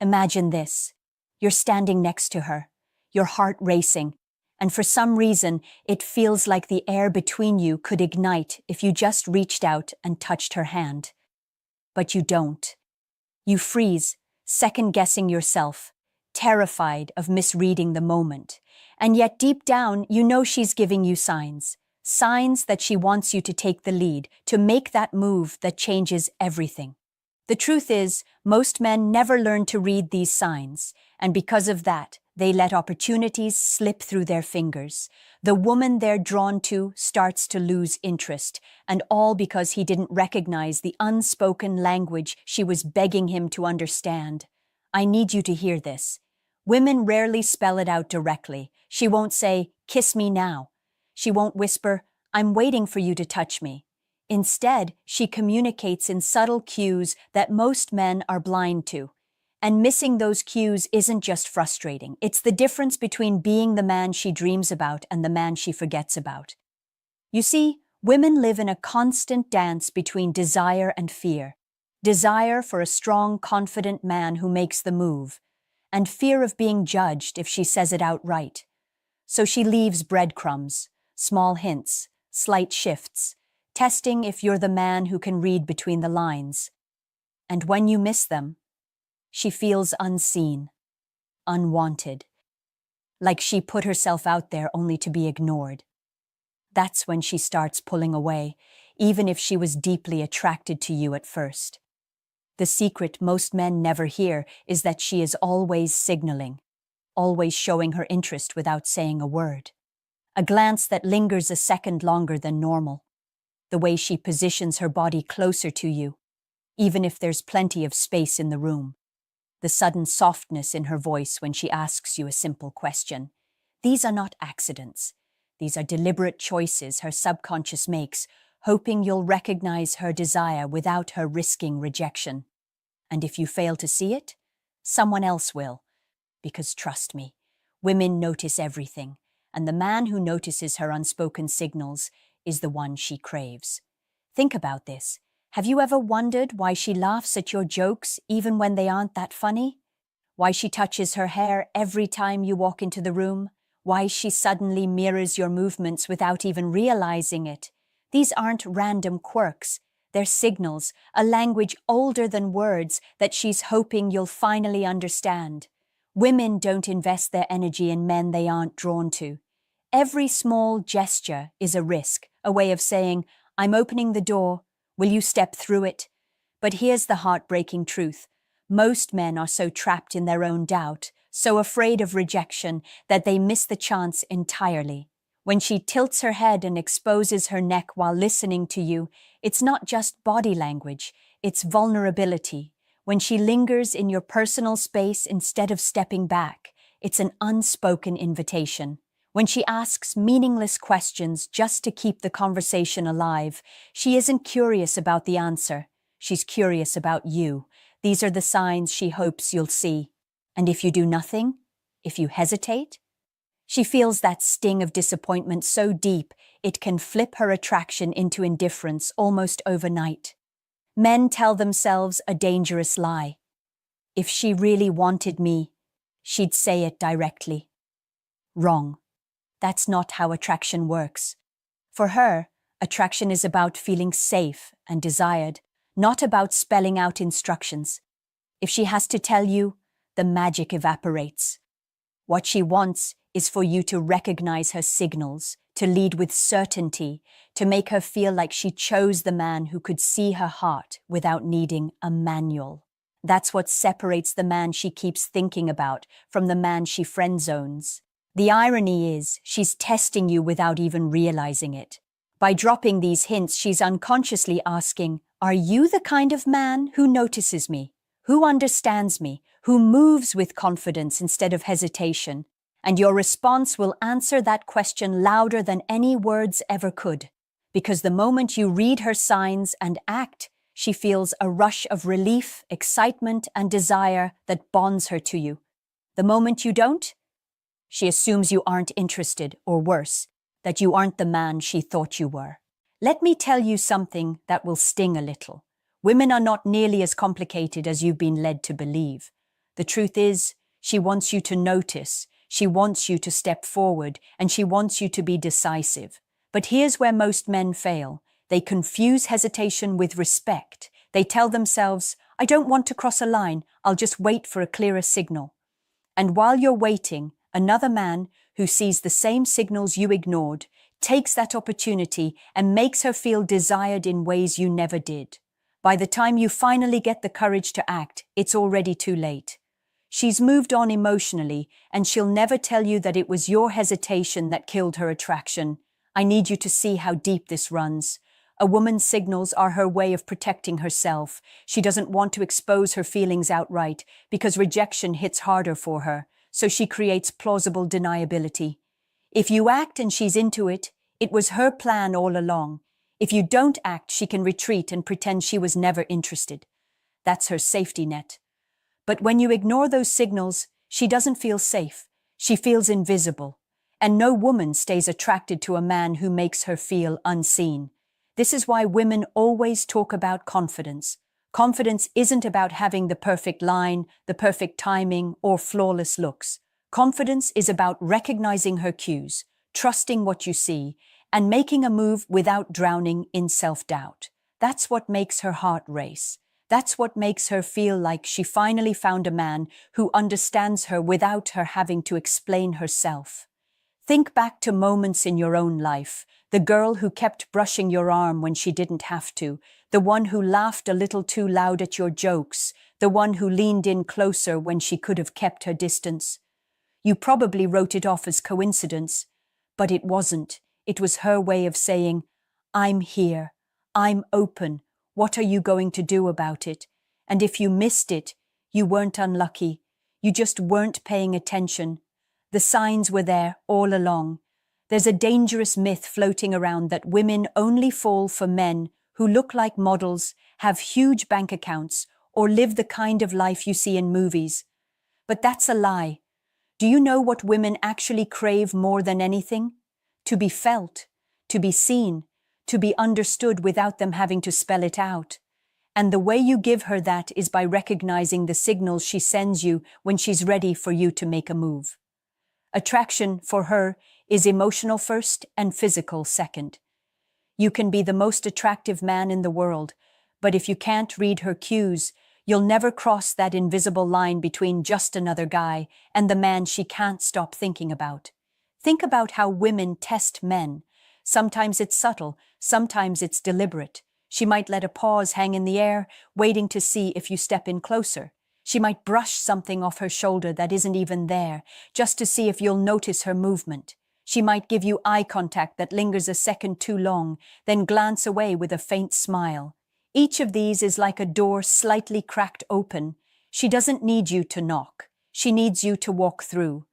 Imagine this. You're standing next to her, your heart racing, and for some reason, it feels like the air between you could ignite if you just reached out and touched her hand. But you don't. You freeze, second-guessing yourself, terrified of misreading the moment. And yet deep down, you know she's giving you signs. Signs that she wants you to take the lead, to make that move that changes everything. The truth is, most men never learn to read these signs, and because of that, they let opportunities slip through their fingers. The woman they're drawn to starts to lose interest, and all because he didn't recognize the unspoken language she was begging him to understand. I need you to hear this. Women rarely spell it out directly. She won't say, "Kiss me now." She won't whisper, "I'm waiting for you to touch me." Instead, she communicates in subtle cues that most men are blind to. And missing those cues isn't just frustrating. It's the difference between being the man she dreams about and the man she forgets about. You see, women live in a constant dance between desire and fear. Desire for a strong, confident man who makes the move, and fear of being judged if she says it outright. So she leaves breadcrumbs, small hints, slight shifts, testing if you're the man who can read between the lines. And when you miss them, she feels unseen, unwanted, like she put herself out there only to be ignored. That's when she starts pulling away, even if she was deeply attracted to you at first. The secret most men never hear is that she is always signaling, always showing her interest without saying a word. A glance that lingers a second longer than normal. The way she positions her body closer to you, even if there's plenty of space in the room. The sudden softness in her voice when she asks you a simple question. These are not accidents. These are deliberate choices her subconscious makes, hoping you'll recognize her desire without her risking rejection. And if you fail to see it, someone else will. Because trust me, women notice everything, and the man who notices her unspoken signals is the one she craves. Think about this. Have you ever wondered why she laughs at your jokes even when they aren't that funny? Why she touches her hair every time you walk into the room? Why she suddenly mirrors your movements without even realizing it? These aren't random quirks. They're signals, a language older than words that she's hoping you'll finally understand. Women don't invest their energy in men they aren't drawn to. Every small gesture is a risk, a way of saying, "I'm opening the door. Will you step through it?" But here's the heartbreaking truth. Most men are so trapped in their own doubt, so afraid of rejection, that they miss the chance entirely. When she tilts her head and exposes her neck while listening to you, it's not just body language, it's vulnerability. When she lingers in your personal space instead of stepping back, it's an unspoken invitation. When she asks meaningless questions just to keep the conversation alive, she isn't curious about the answer. She's curious about you. These are the signs she hopes you'll see. And if you do nothing, if you hesitate, she feels that sting of disappointment so deep it can flip her attraction into indifference almost overnight. Men tell themselves a dangerous lie. If she really wanted me, she'd say it directly. Wrong. That's not how attraction works. For her, attraction is about feeling safe and desired, not about spelling out instructions. If she has to tell you, the magic evaporates. What she wants is for you to recognize her signals, to lead with certainty, to make her feel like she chose the man who could see her heart without needing a manual. That's what separates the man she keeps thinking about from the man she friend-zones. The irony is, she's testing you without even realizing it. By dropping these hints, she's unconsciously asking, "Are you the kind of man who notices me, who understands me, who moves with confidence instead of hesitation?" And your response will answer that question louder than any words ever could. Because the moment you read her signs and act, she feels a rush of relief, excitement, and desire that bonds her to you. The moment you don't, she assumes you aren't interested, or worse, that you aren't the man she thought you were. Let me tell you something that will sting a little. Women are not nearly as complicated as you've been led to believe. The truth is, she wants you to notice, she wants you to step forward, and she wants you to be decisive. But here's where most men fail. They confuse hesitation with respect. They tell themselves, I don't want to cross a line, I'll just wait for a clearer signal. And while you're waiting, another man, who sees the same signals you ignored, takes that opportunity and makes her feel desired in ways you never did. By the time you finally get the courage to act, it's already too late. She's moved on emotionally, and she'll never tell you that it was your hesitation that killed her attraction. I need you to see how deep this runs. A woman's signals are her way of protecting herself. She doesn't want to expose her feelings outright because rejection hits harder for her, so she creates plausible deniability. If you act and she's into it, it was her plan all along. If you don't act, she can retreat and pretend she was never interested. That's her safety net. But when you ignore those signals, she doesn't feel safe. She feels invisible. And no woman stays attracted to a man who makes her feel unseen. This is why women always talk about confidence. Confidence isn't about having the perfect line, the perfect timing, or flawless looks. Confidence is about recognizing her cues, trusting what you see, and making a move without drowning in self-doubt. That's what makes her heart race. That's what makes her feel like she finally found a man who understands her without her having to explain herself. Think back to moments in your own life. The girl who kept brushing your arm when she didn't have to, the one who laughed a little too loud at your jokes, the one who leaned in closer when she could have kept her distance. You probably wrote it off as coincidence, but it wasn't. It was her way of saying, I'm here, I'm open, what are you going to do about it? And if you missed it, you weren't unlucky, you just weren't paying attention. The signs were there all along. There's a dangerous myth floating around that women only fall for men who look like models, have huge bank accounts, or live the kind of life you see in movies. But that's a lie. Do you know what women actually crave more than anything? To be felt, to be seen, to be understood without them having to spell it out. And the way you give her that is by recognizing the signals she sends you when she's ready for you to make a move. Attraction, for her, is emotional first and physical second. You can be the most attractive man in the world, but if you can't read her cues, you'll never cross that invisible line between just another guy and the man she can't stop thinking about. Think about how women test men. Sometimes it's subtle, sometimes it's deliberate. She might let a pause hang in the air, waiting to see if you step in closer. She might brush something off her shoulder that isn't even there, just to see if you'll notice her movement. She might give you eye contact that lingers a second too long, then glance away with a faint smile. Each of these is like a door slightly cracked open. She doesn't need you to knock. She needs you to walk through.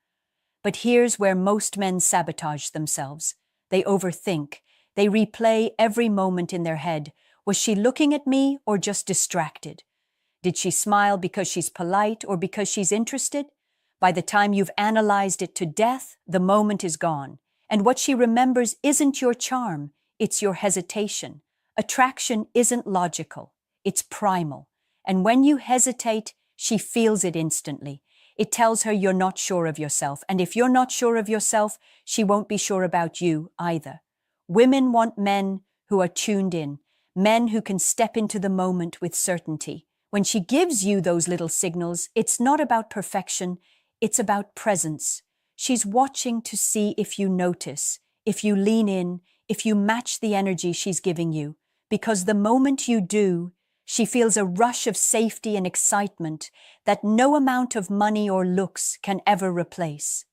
But here's where most men sabotage themselves. They overthink. They replay every moment in their head. Was she looking at me or just distracted? Did she smile because she's polite or because she's interested? By the time you've analyzed it to death, the moment is gone. And what she remembers isn't your charm, it's your hesitation. Attraction isn't logical, it's primal. And when you hesitate, she feels it instantly. It tells her you're not sure of yourself, and if you're not sure of yourself, she won't be sure about you either. Women want men who are tuned in, men who can step into the moment with certainty. When she gives you those little signals, it's not about perfection, it's about presence. She's watching to see if you notice, if you lean in, if you match the energy she's giving you. Because the moment you do, she feels a rush of safety and excitement that no amount of money or looks can ever replace.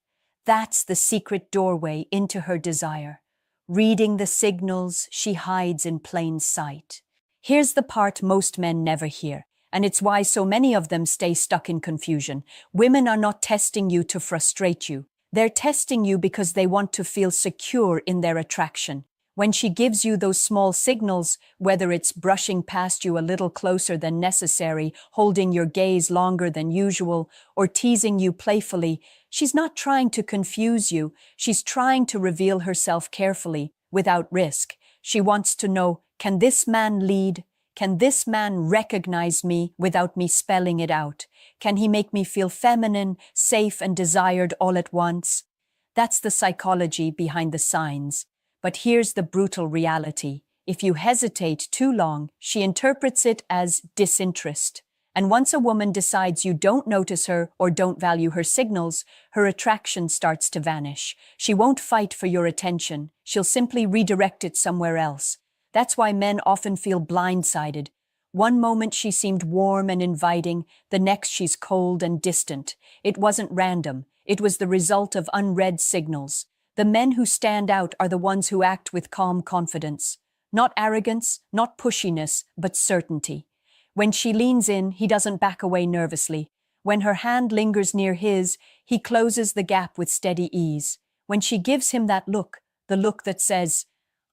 That's the secret doorway into her desire, reading the signals she hides in plain sight. Here's the part most men never hear, and it's why so many of them stay stuck in confusion. Women are not testing you to frustrate you. They're testing you because they want to feel secure in their attraction. When she gives you those small signals, whether it's brushing past you a little closer than necessary, holding your gaze longer than usual, or teasing you playfully, she's not trying to confuse you. She's trying to reveal herself carefully, without risk. She wants to know, can this man lead? Can this man recognize me without me spelling it out? Can he make me feel feminine, safe, and desired all at once? That's the psychology behind the signs. But here's the brutal reality. If you hesitate too long, she interprets it as disinterest. And once a woman decides you don't notice her or don't value her signals, her attraction starts to vanish. She won't fight for your attention. She'll simply redirect it somewhere else. That's why men often feel blindsided. One moment she seemed warm and inviting, the next she's cold and distant. It wasn't random. It was the result of unread signals. The men who stand out are the ones who act with calm confidence. Not arrogance, not pushiness, but certainty. When she leans in, he doesn't back away nervously. When her hand lingers near his, he closes the gap with steady ease. When she gives him that look, the look that says,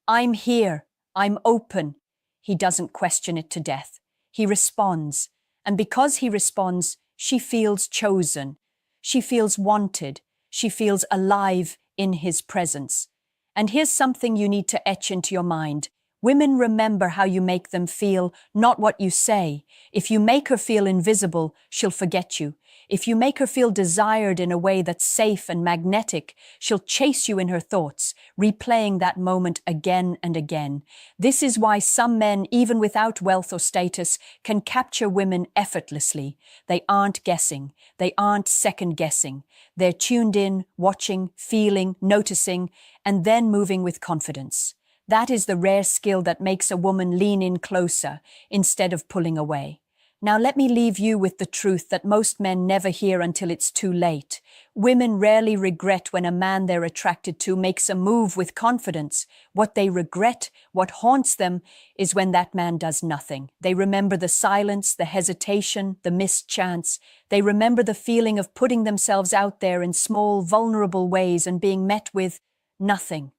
"I'm here, I'm open," he doesn't question it to death. He responds. And because he responds, she feels chosen. She feels wanted. She feels alive in his presence. And here's something you need to etch into your mind. Women remember how you make them feel, not what you say. If you make her feel invisible, she'll forget you. If you make her feel desired in a way that's safe and magnetic, she'll chase you in her thoughts, replaying that moment again and again. This is why some men, even without wealth or status, can capture women effortlessly. They aren't guessing. They aren't second-guessing. They're tuned in, watching, feeling, noticing, and then moving with confidence. That is the rare skill that makes a woman lean in closer instead of pulling away. Now let me leave you with the truth that most men never hear until it's too late. Women rarely regret when a man they're attracted to makes a move with confidence. What they regret, what haunts them, is when that man does nothing. They remember the silence, the hesitation, the missed chance. They remember the feeling of putting themselves out there in small, vulnerable ways and being met with nothing.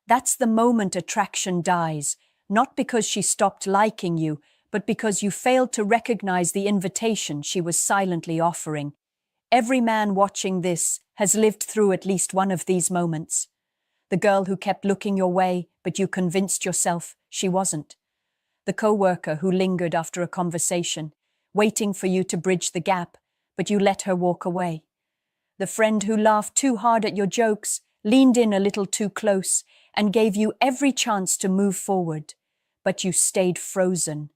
That's the moment attraction dies, not because she stopped liking you, but because you failed to recognize the invitation she was silently offering. Every man watching this has lived through at least one of these moments. The girl who kept looking your way, but you convinced yourself she wasn't. The coworker who lingered after a conversation, waiting for you to bridge the gap, but you let her walk away. The friend who laughed too hard at your jokes, leaned in a little too close, and gave you every chance to move forward, but you stayed frozen.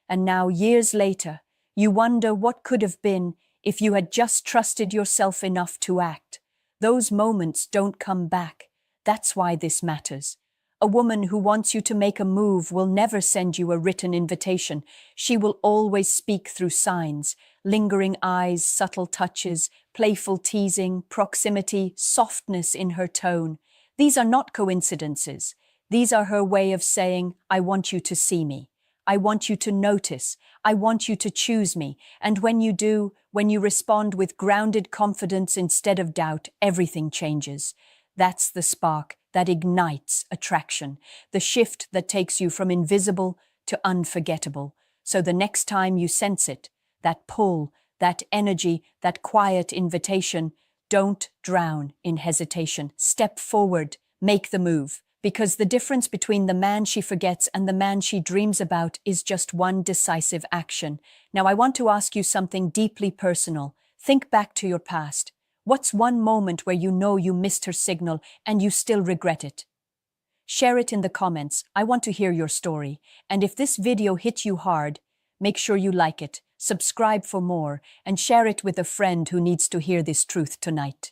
And now, years later, you wonder what could have been if you had just trusted yourself enough to act. Those moments don't come back. That's why this matters. A woman who wants you to make a move will never send you a written invitation. She will always speak through signs, lingering eyes, subtle touches, playful teasing, proximity, softness in her tone. These are not coincidences. These are her way of saying, "I want you to see me. I want you to notice. I want you to choose me." And when you do, when you respond with grounded confidence instead of doubt, everything changes. That's the spark that ignites attraction, the shift that takes you from invisible to unforgettable. So the next time you sense it, that pull, that energy, that quiet invitation, don't drown in hesitation. Step forward, make the move, because the difference between the man she forgets and the man she dreams about is just one decisive action. Now I want to ask you something deeply personal. Think back to your past. What's one moment where you know you missed her signal and you still regret it? Share it in the comments. I want to hear your story. And if this video hit you hard, make sure you like it, subscribe for more, and share it with a friend who needs to hear this truth tonight.